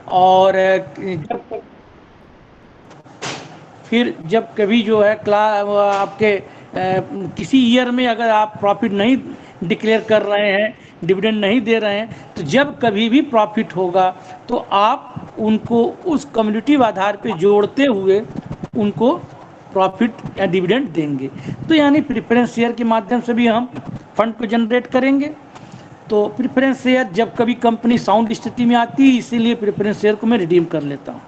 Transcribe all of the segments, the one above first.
और फिर जब कभी जो है आपके किसी ईयर में अगर आप प्रॉफिट नहीं डिक्लेयर कर रहे हैं, डिविडेंड नहीं दे रहे हैं, तो जब कभी भी प्रॉफिट होगा तो आप उनको उस कम्युनिटिव आधार पे जोड़ते हुए उनको प्रॉफिट या डिविडेंड देंगे। तो यानी प्रेफरेंस शेयर के माध्यम से भी हम फंड को जनरेट करेंगे। तो प्रेफरेंस शेयर जब कभी कंपनी साउंड स्थिति में आती है, इसीलिए प्रेफरेंस शेयर को मैं रिडीम कर लेता हूँ।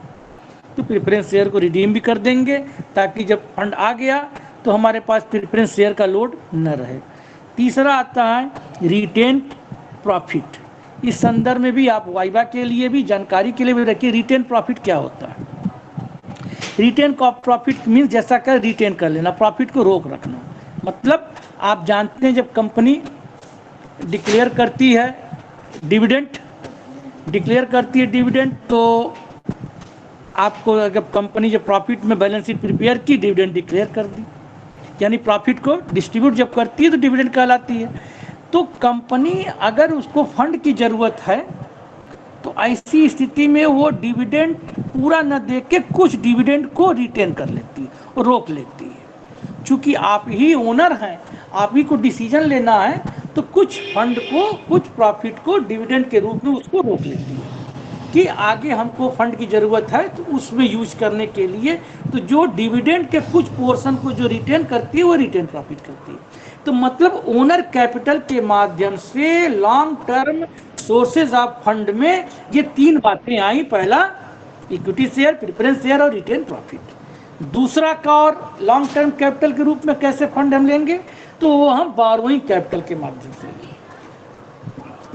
तो प्रेफरेंस शेयर को रिडीम भी कर देंगे ताकि जब फंड आ गया तो हमारे पास प्रेफरेंस शेयर का लोड न रहे। तीसरा आता है रिटेन प्रॉफिट। इस संदर्भ में भी आप वाइवा के लिए भी जानकारी के लिए भी रखिए, रिटेन प्रॉफिट क्या होता है। रिटेन प्रॉफिट मीन्स जैसा कर रिटेन कर लेना, प्रॉफिट को रोक रखना। मतलब आप जानते हैं जब कंपनी डिक्लेयर करती है डिविडेंड, तो आपको अगर कंपनी जब प्रॉफिट में बैलेंस शीट प्रिपेयर की, डिविडेंड डिक्लेयर कर दी, यानी प्रॉफिट को डिस्ट्रीब्यूट जब करती है तो डिविडेंड कहलाती है। तो कंपनी अगर उसको फंड की ज़रूरत है तो ऐसी स्थिति में वो डिविडेंड पूरा न दे के कुछ डिविडेंड को रिटेन कर लेती है और रोक लेती है। चूँकि आप ही ओनर हैं, आप ही को डिसीजन लेना है, तो कुछ फंड को, कुछ प्रॉफिट को डिविडेंड के रूप में उसको रोक लेती है कि आगे हमको फंड की ज़रूरत है तो उसमें यूज करने के लिए। तो जो डिविडेंड के कुछ पोर्शन को जो रिटेन करती है वो रिटेन प्रॉफिट करती है। तो मतलब ओनर कैपिटल के माध्यम से long term sources of fund में ये तीन बातें आई। पहला इक्विटी शेयर, प्रेफरेंस शेयर और रिटेन प्रॉफिट। दूसरा का और लॉन्ग टर्म कैपिटल के रूप में कैसे फंड हम लेंगे, तो वो हम बारोइंग कैपिटल के माध्यम से,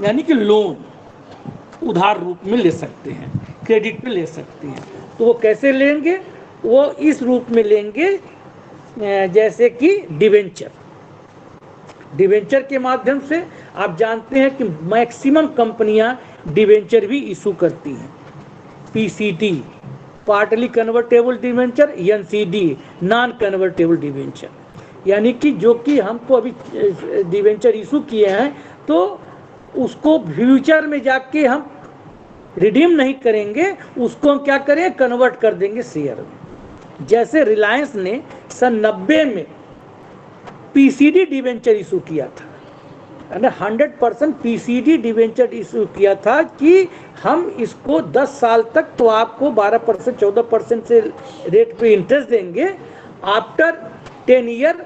यानी कि लोन उधार रूप में ले सकते हैं, क्रेडिट पे ले सकते हैं। तो वो कैसे लेंगे, वो इस रूप में लेंगे जैसे कि डिवेंचर के माध्यम से। आप जानते हैं कि मैक्सिमम कंपनियां डिवेंचर भी इशू करती हैं। PCT partly convertible debenture, NCD non convertible debenture, यानी कि जो कि हमको अभी डिवेंचर इशू किए हैं तो उसको फ्यूचर में जाके हम रिडीम नहीं करेंगे, उसको हम क्या करें, कन्वर्ट कर देंगे शेयर में। जैसे रिलायंस ने सन 90 में पीसीडी डिवेंचर इशू किया था, 100% पीसीडी डिवेंचर इशू किया था कि हम इसको 10 साल तक तो आपको 12% 14% से रेट पे इंटरेस्ट देंगे, आफ्टर 10 ईयर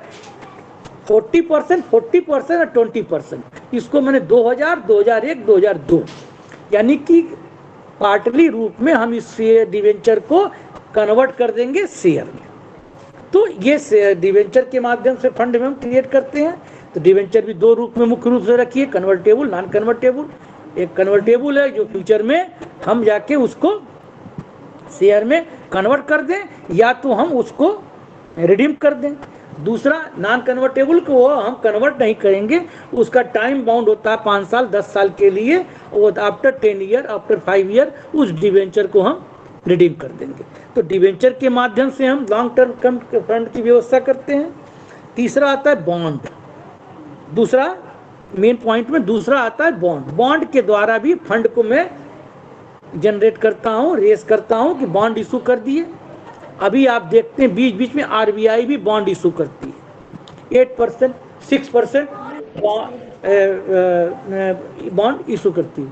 40% और 20%। इसको मैंने 2000, 2001, 2002 यानी कि पार्टली रूप में हम इस डिवेंचर को कन्वर्ट कर देंगे शेयर में। तो ये डिवेंचर के माध्यम से फंड में हम क्रिएट करते हैं। तो डिवेंचर भी दो रूप में मुख्य रूप से रखिए, कन्वर्टेबल, नॉन कन्वर्टेबल। एक कन्वर्टेबल है जो फ्यूचर में हम जाके उसको शेयर में कन्वर्ट कर दें या तो हम उसको रिडीम कर दें। दूसरा नॉन कन्वर्टेबल को हम कन्वर्ट नहीं करेंगे, उसका टाइम बाउंड होता है 5 साल 10 साल के लिए, और आफ्टर 10 ईयर, आफ्टर 5 ईयर उस डिवेंचर को हम रिडीम कर देंगे। तो डिवेंचर के माध्यम से हम लॉन्ग टर्म फंड की व्यवस्था करते हैं। तीसरा आता है बॉन्ड। दूसरा मेन पॉइंट में दूसरा आता है बॉन्ड। बॉन्ड के द्वारा भी फंड को मैं जनरेट करता हूँ, रेस करता हूँ कि बॉन्ड इशू कर दिए। अभी आप देखते हैं बीच बीच में आरबीआई भी बॉन्ड इशू करती है, 8% 6% बॉन्ड इशू करती है।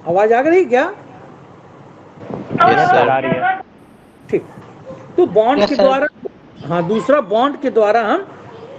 आवाज आ रही क्या? आ रही है। ठीक। तो बॉन्ड के द्वारा, हाँ, दूसरा बॉन्ड के द्वारा हम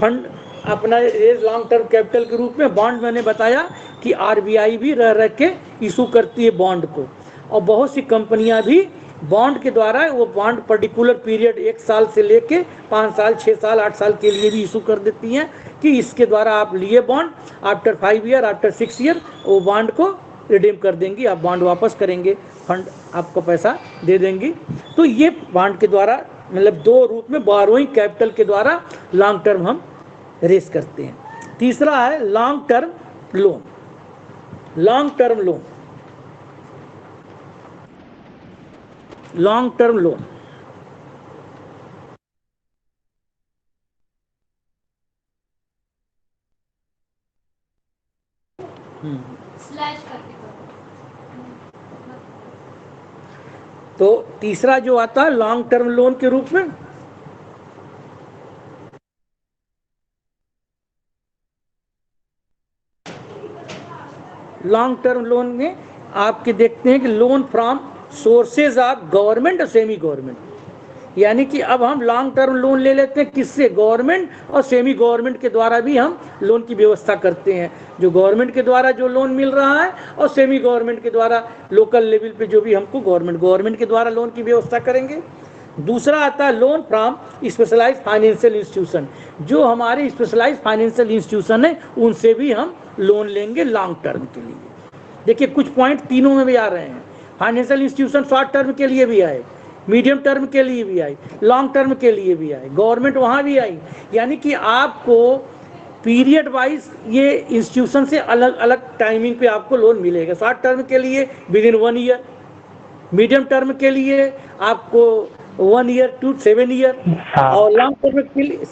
फंड अपना लॉन्ग टर्म कैपिटल के रूप में बॉन्ड, मैंने बताया कि आरबीआई भी रह के इशू करती है बॉन्ड को, और बहुत सी कंपनियां भी बॉन्ड के द्वारा वो बॉन्ड पर्टिकुलर पीरियड 1 साल से लेके 5 साल 6 साल 8 साल के लिए भी इशू कर देती हैं कि इसके द्वारा आप लिए bond, after 5 year, after 6 year वो बॉन्ड को रिडीम कर देंगी, आप बॉन्ड वापस करेंगे, फंड आपको पैसा दे देंगी। तो ये बॉन्ड के द्वारा मतलब दो रूप में बोरोइंग कैपिटल के द्वारा लॉन्ग टर्म हम रेस करते हैं। तीसरा है long term loan. Long term loan long term loan. तो तीसरा जो आता है लॉन्ग टर्म लोन के रूप में, लॉन्ग टर्म लोन में आपके देखते हैं कि loan from sources of government और सेमी गवर्नमेंट, यानी कि अब हम लॉन्ग टर्म लोन ले लेते हैं किससे, गवर्नमेंट और सेमी गवर्नमेंट के द्वारा भी हम लोन की व्यवस्था करते हैं। जो गवर्नमेंट के द्वारा जो लोन मिल रहा है और सेमी गवर्नमेंट के द्वारा लोकल लेवल पे जो भी हमको गवर्नमेंट के द्वारा लोन की व्यवस्था करेंगे। दूसरा आता है loan from specialised financial institution, जो हमारे स्पेशलाइज्ड फाइनेंशियल इंस्टीट्यूशन है उनसे भी हम लोन लेंगे लॉन्ग टर्म के लिए। देखिए कुछ पॉइंट तीनों में भी आ रहे हैं, फाइनेंशियल इंस्टीट्यूशन शॉर्ट टर्म के लिए भी आए, मीडियम टर्म के लिए भी आई, लॉन्ग टर्म के लिए भी आई, गवर्नमेंट वहाँ भी आई, यानी कि आपको पीरियड वाइज ये इंस्टीट्यूशन से अलग अलग टाइमिंग पे आपको लोन मिलेगा। शॉर्ट टर्म के लिए within 1 year, medium term के लिए आपको 1 ईयर टू 7 ईयर, और लॉन्ग टर्म के लिए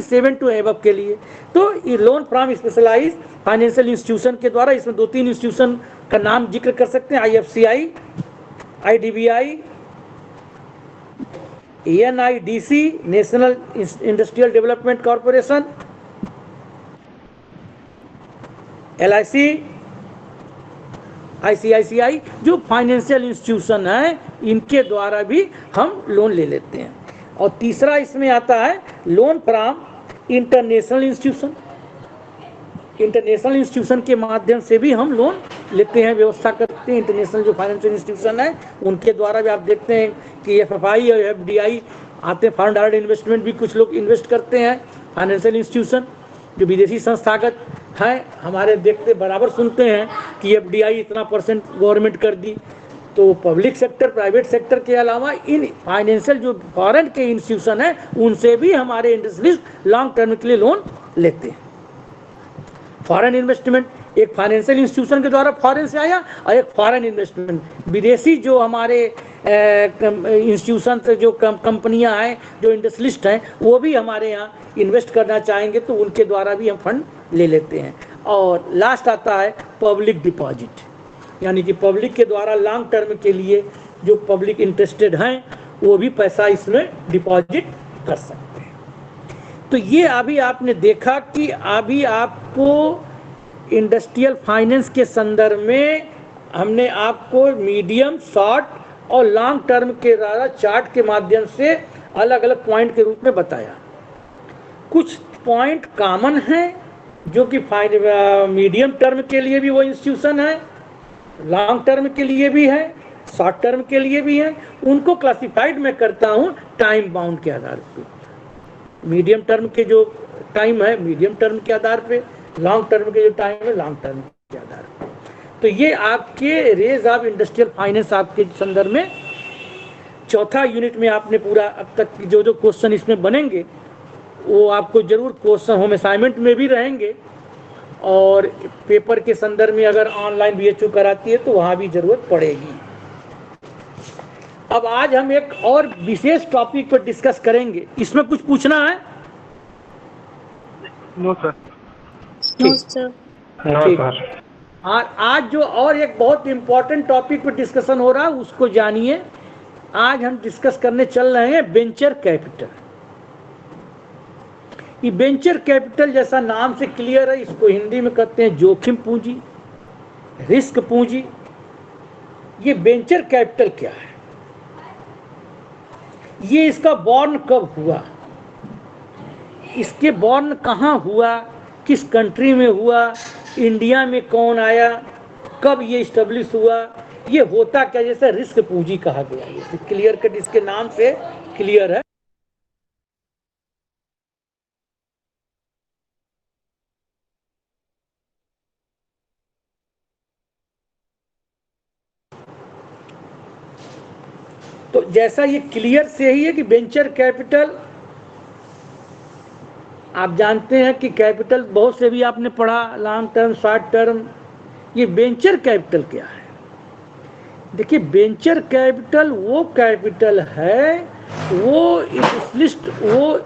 7 टू एबव के लिए। तो ये loan from specialised financial institution के द्वारा, इसमें 2-3 इंस्टीट्यूशन का नाम जिक्र कर सकते हैं, IFCI, IDBI, NIDC, national industrial development corporation, LIC, ICICI, जो फाइनेंशियल इंस्टीट्यूशन है इनके द्वारा भी हम लोन ले लेते हैं। और तीसरा इसमें आता है loan from international institution, international institution के माध्यम से भी हम लोन लेते हैं, व्यवस्था करते हैं। इंटरनेशनल जो फाइनेंशियल इंस्टीट्यूशन है उनके द्वारा भी आप देखते हैं कि FFI और FDI आते हैं, फॉरेन डायरेक्ट इन्वेस्टमेंट भी कुछ लोग इन्वेस्ट करते हैं। फाइनेंशियल इंस्टीट्यूशन जो विदेशी संस्थागत हैं, हमारे देखते बराबर सुनते हैं कि FDI इतना % गवर्नमेंट कर दी। तो पब्लिक सेक्टर, प्राइवेट सेक्टर के अलावा इन फाइनेंशियल जो फॉरेन के इंस्टीट्यूशन है उनसे भी हमारे इंडस्ट्रीज लॉन्ग टर्म के लिए लोन लेते हैं। फॉरेन इन्वेस्टमेंट एक फाइनेंशियल इंस्टीट्यूशन के द्वारा फॉरेन से आया, और एक फॉरेन इन्वेस्टमेंट विदेशी जो हमारे इंस्टीट्यूशन से जो कंपनियां हैं, जो इंडस्ट्रियलिस्ट हैं, वो भी हमारे यहाँ इन्वेस्ट करना चाहेंगे तो उनके द्वारा भी हम फंड ले लेते हैं। और लास्ट आता है पब्लिक डिपॉजिट, यानी कि पब्लिक के द्वारा लॉन्ग टर्म के लिए जो पब्लिक इंटरेस्टेड हैं वो भी पैसा इसमें डिपॉजिट कर सकते हैं। तो ये अभी आपने देखा कि अभी आपको इंडस्ट्रियल फाइनेंस के संदर्भ में हमने आपको मीडियम, शॉर्ट और लॉन्ग टर्म के द्वारा चार्ट के माध्यम से अलग अलग पॉइंट के रूप में बताया। कुछ पॉइंट कॉमन हैं जो कि मीडियम टर्म के लिए भी वो इंस्टीट्यूशन है, लॉन्ग टर्म के लिए भी है, शॉर्ट टर्म के लिए भी है। उनको क्लासिफाइड मैं करता हूँ टाइम बाउंड के आधार पे। मीडियम टर्म के जो टाइम है मीडियम टर्म के आधार पे, लॉन्ग टर्म के जो टाइम है लॉन्ग टर्म के आधार पे। तो ये आपके रेज ऑफ इंडस्ट्रियल फाइनेंस आपके संदर्भ में चौथा यूनिट में आपने पूरा अब तक जो जो क्वेश्चन इसमें बनेंगे वो आपको जरूर क्वेश्चन होम असाइनमेंट में भी रहेंगे, और पेपर के संदर्भ में अगर ऑनलाइन BHU कराती है तो वहाँ भी जरूरत पड़ेगी। अब आज हम एक और विशेष टॉपिक पर डिस्कस करेंगे। इसमें कुछ पूछना है? No sir. No sir. ठीक। और आज जो और एक बहुत इंपॉर्टेंट टॉपिक पर डिस्कशन हो रहा है उसको जानिए। आज हम डिस्कस करने चल रहे हैं वेंचर कैपिटल। ये वेंचर कैपिटल जैसा नाम से क्लियर है, इसको हिंदी में कहते हैं जोखिम पूंजी, रिस्क पूंजी। ये वेंचर कैपिटल क्या है, ये इसका बॉर्न कब हुआ, इसके बॉर्न कहाँ हुआ, किस कंट्री में हुआ, इंडिया में कौन आया, कब ये इस्टेब्लिश हुआ, ये होता क्या, जैसे रिस्क पूंजी कहा गया। ये क्लियर कट इसके नाम से क्लियर है। तो जैसा ये क्लियर से ही है कि वेंचर कैपिटल, आप जानते हैं कि कैपिटल बहुत से भी आपने पढ़ा, लॉन्ग टर्म, शॉर्ट टर्म। ये वेंचर कैपिटल क्या है? देखिए, वेंचर कैपिटल वो कैपिटल है, वो लिस्ट वो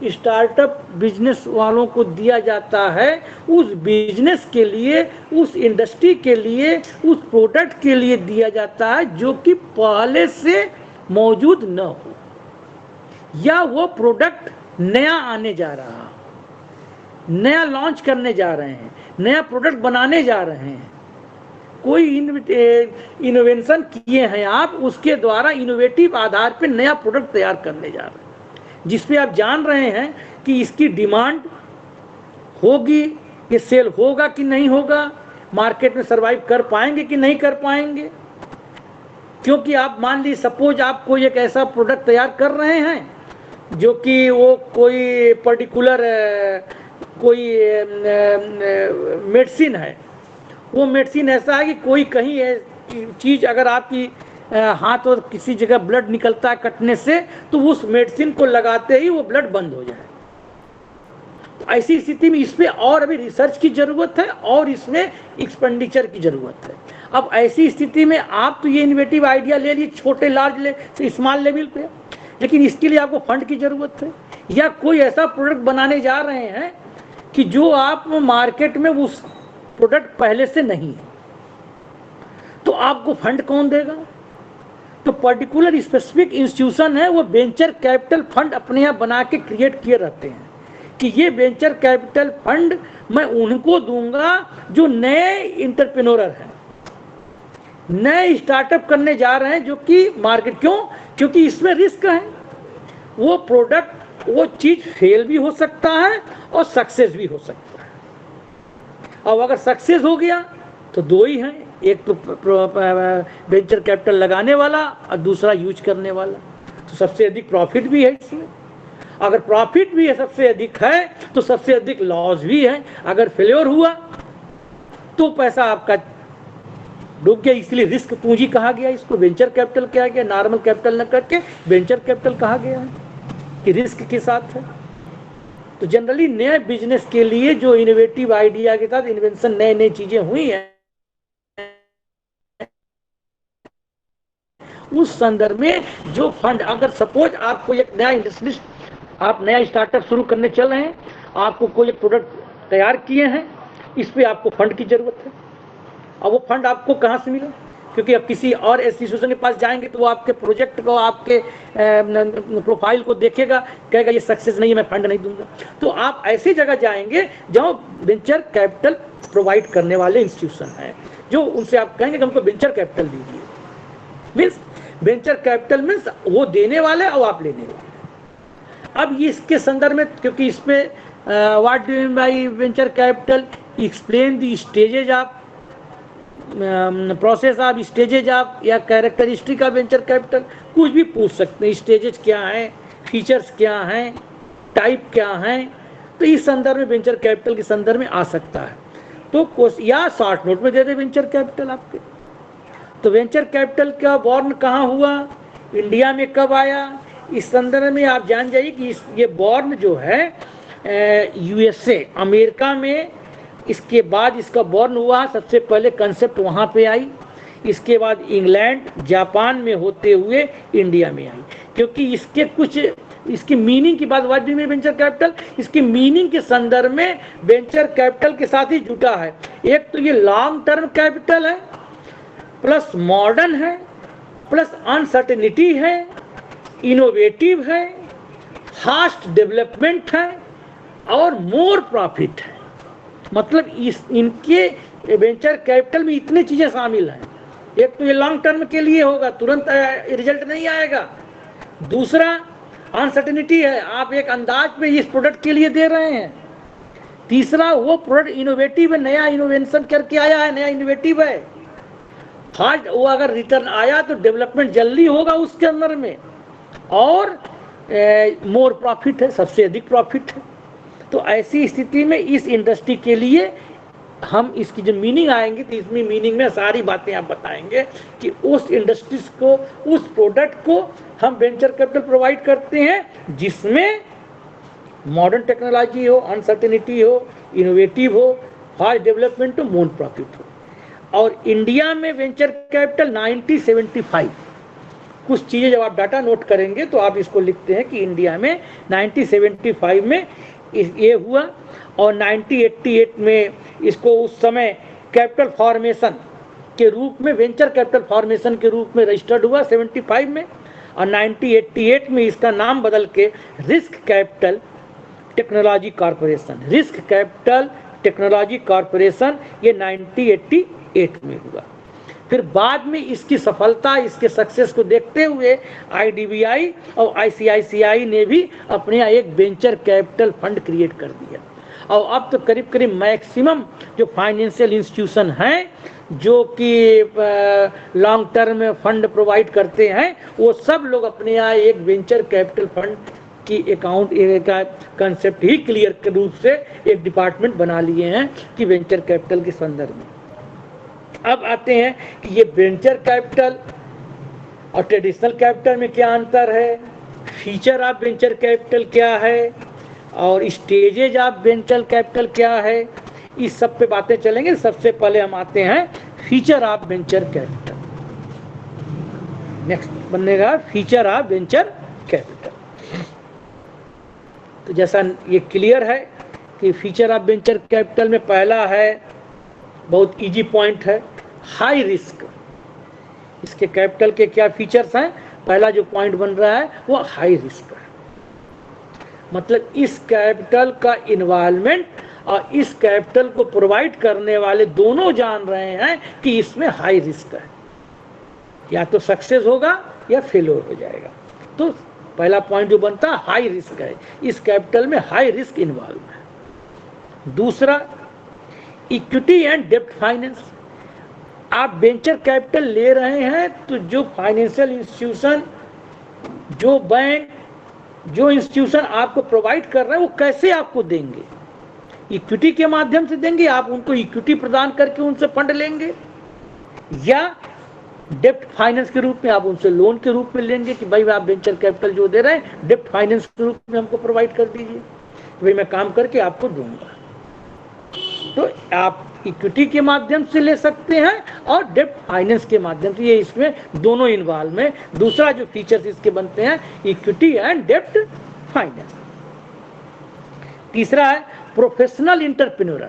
स्टार्टअप बिजनेस वालों को दिया जाता है उस बिजनेस के लिए, उस इंडस्ट्री के लिए, उस प्रोडक्ट के लिए दिया जाता है जो कि पहले से मौजूद न हो, या वो प्रोडक्ट नया आने जा रहा, नया लॉन्च करने जा रहे हैं, नया प्रोडक्ट बनाने जा रहे हैं, कोई इनोवेशन किए हैं आप, उसके द्वारा इनोवेटिव आधार पे नया प्रोडक्ट तैयार करने जा रहे हैं, जिसपे आप जान रहे हैं कि इसकी डिमांड होगी, ये सेल होगा कि नहीं होगा, मार्केट में सर्वाइव कर पाएंगे कि नहीं कर पाएंगे। क्योंकि आप मान लीजिए, सपोज आप कोई एक ऐसा प्रोडक्ट तैयार कर रहे हैं जो कि वो कोई पर्टिकुलर कोई मेडिसिन है, वो मेडिसिन ऐसा है कि कोई कहीं चीज़ अगर आपकी हाथ और किसी जगह ब्लड निकलता है कटने से, तो उस मेडिसिन को लगाते ही वो ब्लड बंद हो जाए। ऐसी स्थिति में इस पे और अभी रिसर्च की जरूरत है और इसमें एक्सपेंडिचर की जरूरत है। अब ऐसी स्थिति में आप तो ये इनोवेटिव आइडिया ले लिए छोटे स्मॉल लेवल पे, लेकिन इसके लिए आपको फंड की जरूरत है, या कोई ऐसा प्रोडक्ट बनाने जा रहे हैं कि जो आप मार्केट में उस प्रोडक्ट पहले से नहीं है, तो आपको फंड कौन देगा? तो पर्टिकुलर स्पेसिफिक इंस्टीट्यूशन है, वो वेंचर कैपिटल फंड अपने यहाँ बना के क्रिएट किए रहते हैं कि ये वेंचर कैपिटल फंड मैं उनको दूंगा जो नए इंटरप्रेन्योर हैं, नए स्टार्टअप करने जा रहे हैं, जो कि मार्केट, क्योंकि इसमें रिस्क है, वो प्रोडक्ट वो चीज फेल भी हो सकता है और सक्सेस भी हो सकता है। अब अगर सक्सेस हो गया तो दो ही हैं, एक तो वेंचर कैपिटल लगाने वाला और दूसरा यूज करने वाला, तो सबसे अधिक प्रॉफिट भी है इसमें। अगर प्रॉफिट भी है सबसे अधिक है तो सबसे अधिक लॉस भी है। अगर फेल्योर हुआ तो पैसा आपका डूब गया, इसलिए रिस्क पूंजी कहा गया, इसको वेंचर कैपिटल कहा गया, नॉर्मल कैपिटल न करके वेंचर कैपिटल कहा गया है कि रिस्क के साथ है। तो जनरली नए बिजनेस के लिए जो इनोवेटिव आइडिया के साथ इन्वेंशन, नई नई चीजें हुई हैं, उस संदर्भ में जो फंड, अगर सपोज आपको एक नया इंडस्ट्री, आप नया स्टार्टअप शुरू करने चल रहे हैं, आपको कोई एक प्रोडक्ट तैयार किए हैं, इस पे आपको फंड की जरूरत है। अब वो फंड आपको कहाँ से मिला? क्योंकि अब किसी और इंस्टीट्यूशन के पास जाएंगे तो वो आपके प्रोजेक्ट को, आपके प्रोफाइल को देखेगा, कहेगा ये सक्सेस नहीं है, मैं फंड नहीं दूंगा। तो आप ऐसी जगह जाएंगे जहाँ वेंचर कैपिटल प्रोवाइड करने वाले इंस्टीट्यूशन हैं, जो उनसे आप कहेंगे कि हमको वेंचर कैपिटल दीजिए। मीन्स वेंचर कैपिटल मीन्स वो देने वाले और आप लेने वाले। अब इसके संदर्भ में, क्योंकि इसमें what do mean by venture capital, explain the stages of process of stages of, या कैरेक्टरिस्टिक ऑफ वेंचर कैपिटल, कुछ भी पूछ सकते हैं। स्टेजेज क्या हैं, फीचर्स क्या हैं, टाइप क्या हैं, तो इस संदर्भ में वेंचर कैपिटल के संदर्भ में आ सकता है। तो या शॉर्ट नोट में दे दे वेंचर कैपिटल आपके। तो वेंचर कैपिटल का बॉर्न कहाँ हुआ, इंडिया में कब आया, इस संदर्भ में आप जान जाइए कि ये बॉर्न जो है यूएसए, अमेरिका में, इसके बाद इसका बॉर्न हुआ। सबसे पहले कंसेप्ट वहाँ पे आई, इसके बाद इंग्लैंड, जापान में होते हुए इंडिया में आई। क्योंकि इसके कुछ, इसकी मीनिंग की बात, what do you mean venture capital, इसकी मीनिंग के संदर्भ में वेंचर कैपिटल के साथ ही जुटा है। एक तो ये लॉन्ग टर्म कैपिटल है, प्लस मॉडर्न है, प्लस अनसर्टेनिटी है, इनोवेटिव है, फास्ट डेवलपमेंट है और मोर प्रॉफिट है। मतलब इनके वेंचर कैपिटल में इतनी चीजें शामिल हैं। एक तो ये लॉन्ग टर्म के लिए होगा, तुरंत रिजल्ट नहीं आएगा। दूसरा अनसर्टेनिटी है, आप एक अंदाज पे इस प्रोडक्ट के लिए दे रहे हैं। तीसरा वो प्रोडक्ट इनोवेटिव है, नया इनोवेशन करके आया है, नया इनोवेटिव है। फास्ट, वो अगर रिटर्न आया तो डेवलपमेंट जल्दी होगा उसके अंदर में, और मोर प्रॉफिट है, सबसे अधिक प्रॉफिट है। तो ऐसी स्थिति में इस इंडस्ट्री के लिए हम इसकी जो मीनिंग आएंगे, तो इसमें मीनिंग में सारी बातें आप बताएंगे कि उस इंडस्ट्रीज को, उस प्रोडक्ट को हम वेंचर कैपिटल प्रोवाइड करते हैं जिसमें मॉडर्न टेक्नोलॉजी हो, अनसर्टेनिटी हो, इनोवेटिव हो, फास्ट डेवलपमेंट हो, मोर प्रॉफिट हो। और इंडिया में वेंचर कैपिटल 1975। कुछ चीजें जब आप डाटा नोट करेंगे तो आप इसको लिखते हैं कि इंडिया में 1975 में ये हुआ, और 1988 में इसको उस समय कैपिटल फॉर्मेशन के रूप में, वेंचर कैपिटल फॉर्मेशन के रूप में रजिस्टर्ड हुआ 75 में, और 1988 में इसका नाम बदल के risk capital technology corporation, risk capital technology corporation, ये 1988 में हुआ। फिर बाद में इसकी सफलता, इसके सक्सेस को देखते हुए आईडीबीआई और आईसीआईसीआई ने भी अपने यहाँ एक वेंचर कैपिटल फंड क्रिएट कर दिया, और अब तो करीब करीब मैक्सिमम जो फाइनेंशियल इंस्टीट्यूशन हैं जो कि लॉन्ग टर्म फंड प्रोवाइड करते हैं, वो सब लोग अपने यहाँ एक वेंचर कैपिटल फंड की अकाउंट का कंसेप्ट ही क्लियर रूप से एक डिपार्टमेंट बना लिए हैं कि वेंचर कैपिटल के संदर्भ में। अब आते हैं कि ये वेंचर कैपिटल और ट्रेडिशनल कैपिटल में क्या अंतर है, फीचर ऑफ वेंचर कैपिटल क्या है, और स्टेजेज ऑफ वेंचर कैपिटल क्या है, इस सब पे बातें चलेंगे। सबसे पहले हम आते हैं feature of venture capital. Next बनेगा फीचर ऑफ वेंचर कैपिटल। तो जैसा ये क्लियर है कि फीचर ऑफ वेंचर कैपिटल में पहला है, बहुत इजी पॉइंट है, हाई रिस्क। इसके कैपिटल के क्या फीचर्स हैं, पहला जो पॉइंट बन रहा है वो हाई रिस्क है। मतलब इस कैपिटल का इन्वॉल्वमेंट और इस कैपिटल को प्रोवाइड करने वाले दोनों जान रहे हैं कि इसमें हाई रिस्क है, या तो सक्सेस होगा या फेलियर हो जाएगा। तो पहला पॉइंट जो बनता है हाई रिस्क है, इस कैपिटल में हाई रिस्क इन्वॉल्व है। दूसरा इक्विटी एंड डेब्ट फाइनेंस। आप वेंचर कैपिटल ले रहे हैं तो जो फाइनेंशियल इंस्टीट्यूशन, जो बैंक, जो इंस्टीट्यूशन आपको प्रोवाइड कर रहे हैं वो कैसे आपको देंगे, इक्विटी के माध्यम से देंगे, आप उनको इक्विटी प्रदान करके उनसे फंड लेंगे, या डेब्ट फाइनेंस के रूप में आप उनसे लोन के रूप में लेंगे कि भाई आप वेंचर कैपिटल जो दे रहे हैं डेब्ट फाइनेंस के रूप में हमको प्रोवाइड कर दीजिए, भाई मैं काम करके आपको दूंगा। तो आप इक्विटी के माध्यम से ले सकते हैं और डेब्ट फाइनेंस के माध्यम से, ये इसमें दोनों इन्वॉल्व में। दूसरा जो फीचर्स इसके बनते हैं इक्विटी एंड डेब्ट फाइनेंस। तीसरा है प्रोफेशनल एंटरप्रेन्योर।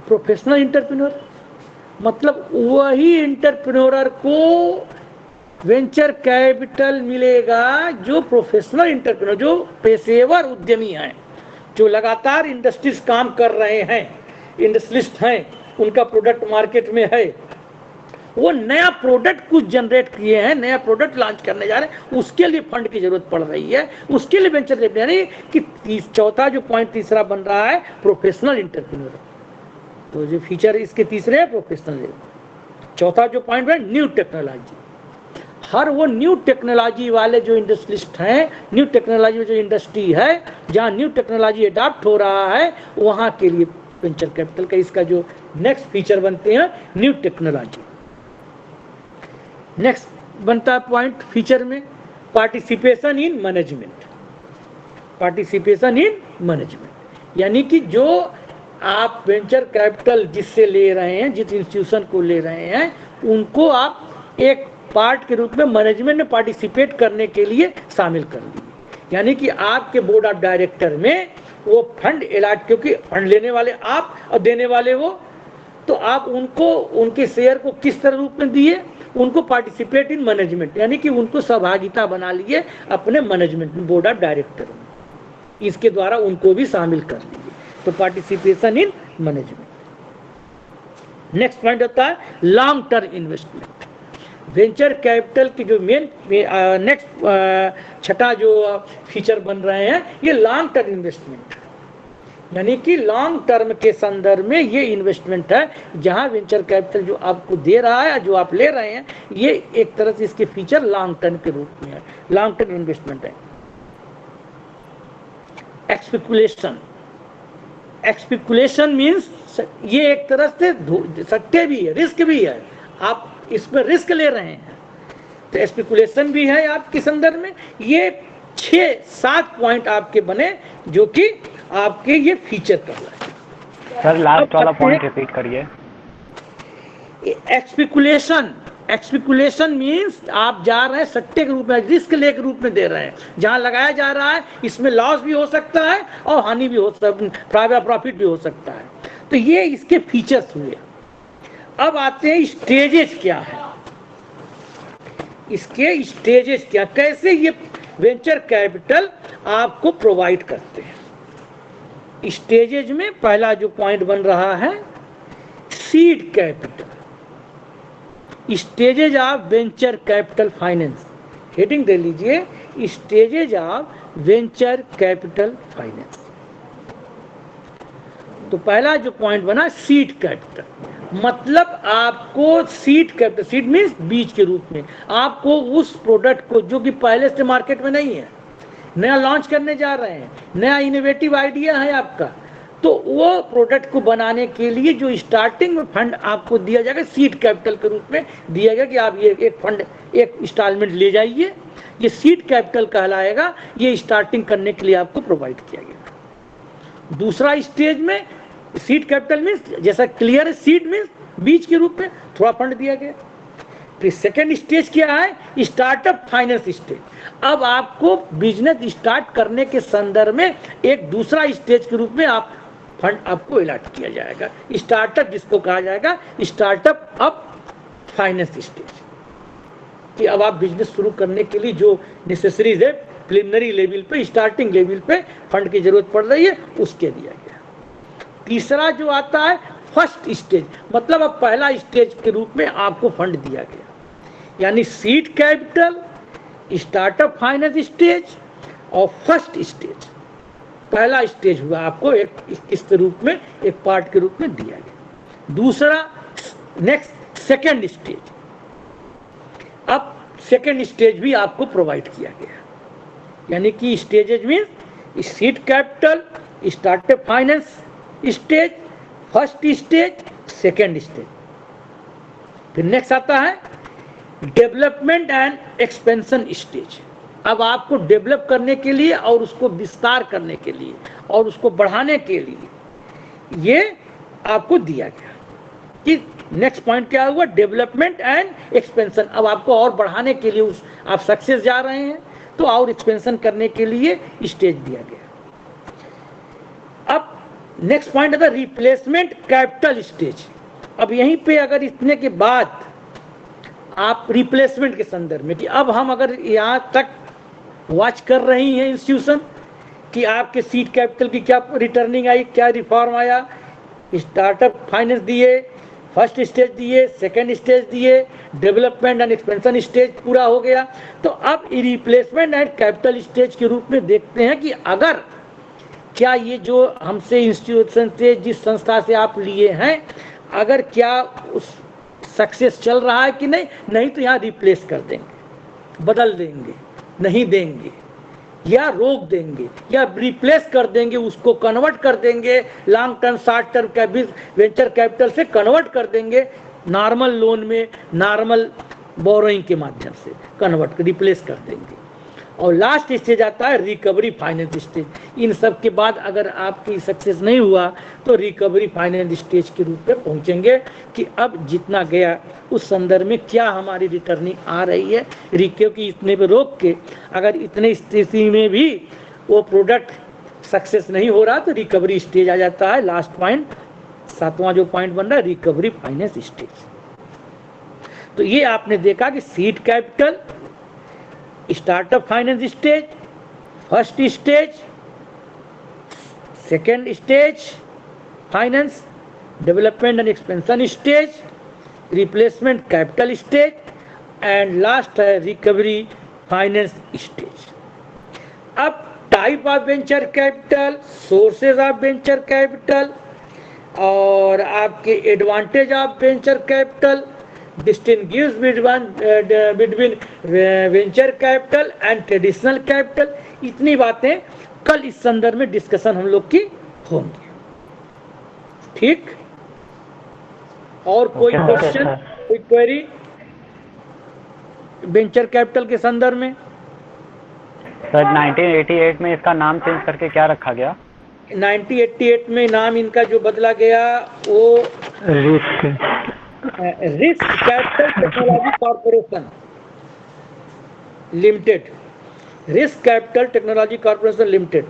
प्रोफेशनल एंटरप्रेन्योर मतलब वही एंटरप्रेन्योर को वेंचर कैपिटल मिलेगा जो प्रोफेशनल एंटरप्रेन्योर, जो पेशेवर उद्यमी हैं, जो लगातार इंडस्ट्रीज काम कर रहे हैं, इंडस्ट्रियलिस्ट हैं, उनका प्रोडक्ट मार्केट में है, वो नया प्रोडक्ट कुछ जनरेट किए हैं, नया प्रोडक्ट लॉन्च करने जा रहे हैं, उसके लिए फंड की जरूरत पड़ रही है, उसके लिए वेंचर कैपिटल। यानी कि चौथा जो पॉइंट तीसरा बन रहा है प्रोफेशनल एंटरप्रेन्योर। तो जो फीचर इसके तीसरे है प्रोफेशनल। चौथा जो पॉइंट है न्यू टेक्नोलॉजी। हर वो न्यू टेक्नोलॉजी वाले जो इंडस्ट्रियलिस्ट हैं, न्यू टेक्नोलॉजी जो इंडस्ट्री है जहाँ न्यू टेक्नोलॉजी अडॉप्ट हो रहा है, वहाँ के लिए वेंचर कैपिटल का इसका जो नेक्स्ट फीचर बनते हैं न्यू टेक्नोलॉजी। नेक्स्ट बनता है पॉइंट फीचर में participation in management. Participation in management यानी कि जो आप वेंचर कैपिटल जिससे ले रहे हैं, जिस इंस्टीट्यूशन को ले रहे हैं, उनको आप एक पार्ट के रूप में मैनेजमेंट में पार्टिसिपेट करने के लिए शामिल कर लीजिए। यानी कि आपके बोर्ड ऑफ डायरेक्टर में वो फंड अलॉट, क्योंकि फंड लेने वाले आप और देने वाले वो, तो आप उनको उनके शेयर को किस तरह रूप में दिए, उनको पार्टिसिपेट इन मैनेजमेंट, यानी कि उनको सहभागिता बना लिए अपने मैनेजमेंट में, बोर्ड ऑफ डायरेक्टर में, इसके द्वारा उनको भी शामिल कर लीजिए। तो participation in management. Next point होता है long term investment. Venture capital की जो मेन नेक्स्ट छठा जो फीचर बन रहे हैं ये लॉन्ग टर्म इन्वेस्टमेंट, यानी कि लॉन्ग टर्म के संदर्भ में ये इन्वेस्टमेंट है, जहां वेंचर कैपिटल जो आपको दे रहा है, जो आप ले रहे हैं, ये एक तरह से इसके फीचर लॉन्ग टर्म के रूप में है, लॉन्ग टर्म इन्वेस्टमेंट है। एक्सपेकुलेशन। एक्सपेकुलेशन मीन्स ये एक तरह से सट्टे भी है, रिस्क भी है, आप इसमें रिस्क ले रहे हैं, तो स्पेकुलेशन भी है आपके संदर्भ में। ये 6-7 पॉइंट आपके बने जो कि आपके ये फीचर कर रहे हैं। सर लास्ट वाला अब पॉइंट रिपीट करिए। एक्सपेकुलेशन मीन्स आप जा रहे हैं सट्टे के रूप में, रिस्क ले के रूप में दे रहे हैं, जहां लगाया जा रहा है इसमें लॉस भी हो सकता है और हानि भी हो सकता है, प्रॉफिट भी हो सकता है। तो ये इसके फीचर्स हुए। अब आते हैं स्टेजेस क्या है, इसके स्टेजेस क्या, कैसे ये वेंचर कैपिटल आपको प्रोवाइड करते हैं। स्टेजेज में पहला जो पॉइंट बन रहा है seed capital, stages of venture capital finance, heading दे लीजिए stages of venture capital finance. तो पहला जो पॉइंट बना सीड कैपिटल, मतलब आपको सीड कैपिटल, सीड मीन्स बीज के रूप में, आपको उस प्रोडक्ट को जो कि पहले से मार्केट में नहीं है, नया लॉन्च करने जा रहे हैं, नया इनोवेटिव आइडिया है आपका, तो वो प्रोडक्ट को बनाने के लिए जो स्टार्टिंग में फंड आपको दिया जाएगा सीड कैपिटल के रूप में दिया गया कि आप ये एक फंड, एक इंस्टॉलमेंट ले जाइए, ये सीड कैपिटल कहलाएगा, ये स्टार्टिंग करने के लिए आपको प्रोवाइड किया गया। दूसरा स्टेज में सीड कैपिटल मीन्स जैसा क्लियर है, सीड मीन्स बीज के रूप में थोड़ा फंड दिया गया। फिर सेकेंड स्टेज क्या है, स्टार्टअप फाइनेंस स्टेज। अब आपको बिजनेस स्टार्ट करने के संदर्भ में एक दूसरा स्टेज के रूप में आप फंड आपको अलॉट किया जाएगा, स्टार्टअप जिसको कहा जाएगा स्टार्टअप अप फाइनेंस स्टेज, कि अब आप बिजनेस शुरू करने के लिए जो नेसेसरीज है प्रिलिमिनरी लेवल पे, स्टार्टिंग लेवल पे फंड की जरूरत पड़ रही है, उसके दिया गया। तीसरा जो आता है फर्स्ट स्टेज, मतलब अब पहला स्टेज के रूप में आपको फंड दिया गया, यानी seed capital, startup finance stage और फर्स्ट स्टेज, पहला स्टेज हुआ आपको एक इस रूप में, एक पार्ट के रूप में दिया गया। दूसरा नेक्स्ट सेकेंड स्टेज, अब सेकेंड स्टेज भी आपको प्रोवाइड किया गया, यानी कि stages mean seed capital, startup finance stage, first stage, second stage. फिर नेक्स्ट आता है डेवलपमेंट एंड एक्सपेंशन स्टेज। अब आपको डेवलप करने के लिए और उसको विस्तार करने के लिए और उसको बढ़ाने के लिए ये आपको दिया गया कि नेक्स्ट पॉइंट क्या हुआ, डेवलपमेंट एंड एक्सपेंशन। अब आपको और बढ़ाने के लिए आप सक्सेस जा रहे हैं तो और एक्सपेंशन करने के लिए स्टेज दिया गया। अब नेक्स्ट पॉइंट है रिप्लेसमेंट कैपिटल स्टेज। अब यहीं पे अगर इतने के बाद आप रिप्लेसमेंट के संदर्भ में कि अब हम अगर यहाँ तक वॉच कर रही हैं इंस्टीट्यूशन कि आपके सीड कैपिटल की क्या रिटर्निंग आई, क्या रिफॉर्म आया, स्टार्टअप फाइनेंस दिए, फर्स्ट स्टेज दिए, सेकेंड स्टेज दिए, डेवलपमेंट एंड एक्सपेंशन स्टेज पूरा हो गया, तो अब रिप्लेसमेंट एंड कैपिटल स्टेज के रूप में देखते हैं कि अगर क्या ये जो हमसे इंस्टीट्यूशन से, जिस संस्था से आप लिए हैं, अगर क्या उस सक्सेस चल रहा है कि नहीं, नहीं तो यहाँ रिप्लेस कर देंगे, बदल देंगे, नहीं देंगे या रोक देंगे या रिप्लेस कर देंगे, उसको कन्वर्ट कर देंगे, long term short term venture capital से कन्वर्ट कर देंगे नॉर्मल लोन में, नॉर्मल बोरोइंग के माध्यम से कन्वर्ट रिप्लेस कर देंगे। और लास्ट स्टेज आता है रिकवरी फाइनेंस स्टेज। इन सब के बाद अगर आपकी सक्सेस नहीं हुआ तो रिकवरी फाइनेंस स्टेज के रूप में पहुंचेंगे कि अब जितना गया उस संदर्भ में क्या हमारी रिटर्निंग आ रही है, क्योंकि इतने पे रोक के अगर इतने स्थिति में भी वो प्रोडक्ट सक्सेस नहीं हो रहा तो रिकवरी स्टेज आ जाता है। लास्ट पॉइंट, सातवां जो पॉइंट बन रहा है रिकवरी फाइनेंस स्टेज। तो ये आपने देखा कि seed capital, startup finance stage, first stage, second stage finance, development and expansion stage, replacement capital stage and last है रिकवरी फाइनेंस स्टेज। अब type of venture capital, sources of venture capital और आपके advantage of venture capital, distinguish between venture capital and traditional capital, इतनी बातें कल इस संदर्भ में डिस्कशन हम लोग की होंगी। ठीक, और कोई क्वेश्चन, कोई क्वेरी वेंचर कैपिटल के संदर्भ में? सर 1988 में इसका नाम चेंज करके क्या रखा गया? 1988 में नाम इनका जो बदला गया वो risk capital technology corporation limited, risk capital technology corporation limited.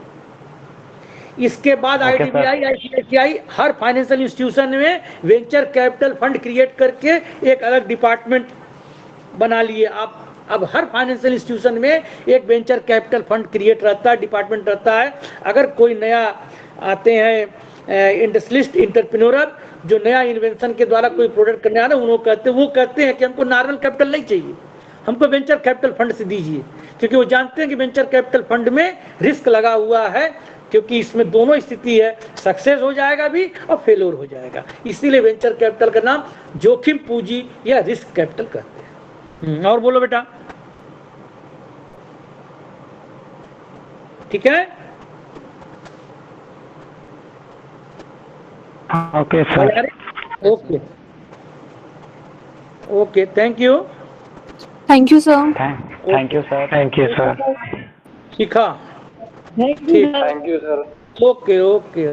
इसके बाद IDBI, ICICI हर फाइनेंशियल इंस्टीट्यूशन में वेंचर कैपिटल फंड क्रिएट करके एक अलग डिपार्टमेंट बना लिए आप। अब हर फाइनेंशियल इंस्टीट्यूशन में एक वेंचर कैपिटल फंड क्रिएट रहता है, डिपार्टमेंट रहता है। अगर कोई नया आते हैं इंडस्ट्रियलिस्ट इंटरप्रेन्योर जो नया इन्वेंशन के द्वारा कोई प्रोडक्ट करने आ रहे हैं, वो कहते हैं कि हमको नॉर्मल कैपिटल नहीं चाहिए, हमको वेंचर कैपिटल फंड से दीजिए, क्योंकि वो जानते हैं कि वेंचर कैपिटल फंड में रिस्क लगा हुआ है, क्योंकि इसमें दोनों स्थिति है, सक्सेस हो जाएगा भी और फेलोर हो जाएगा। इसीलिए वेंचर कैपिटल का नाम जोखिम पूंजी या रिस्क कैपिटल कहते हैं। और बोलो बेटा, ठीक है? Okay sir. Okay okay, thank you. Thank you, sir. Thank you sir. Thank you sir. Shikha, Thank you, sir. Thank you sir. Okay okay.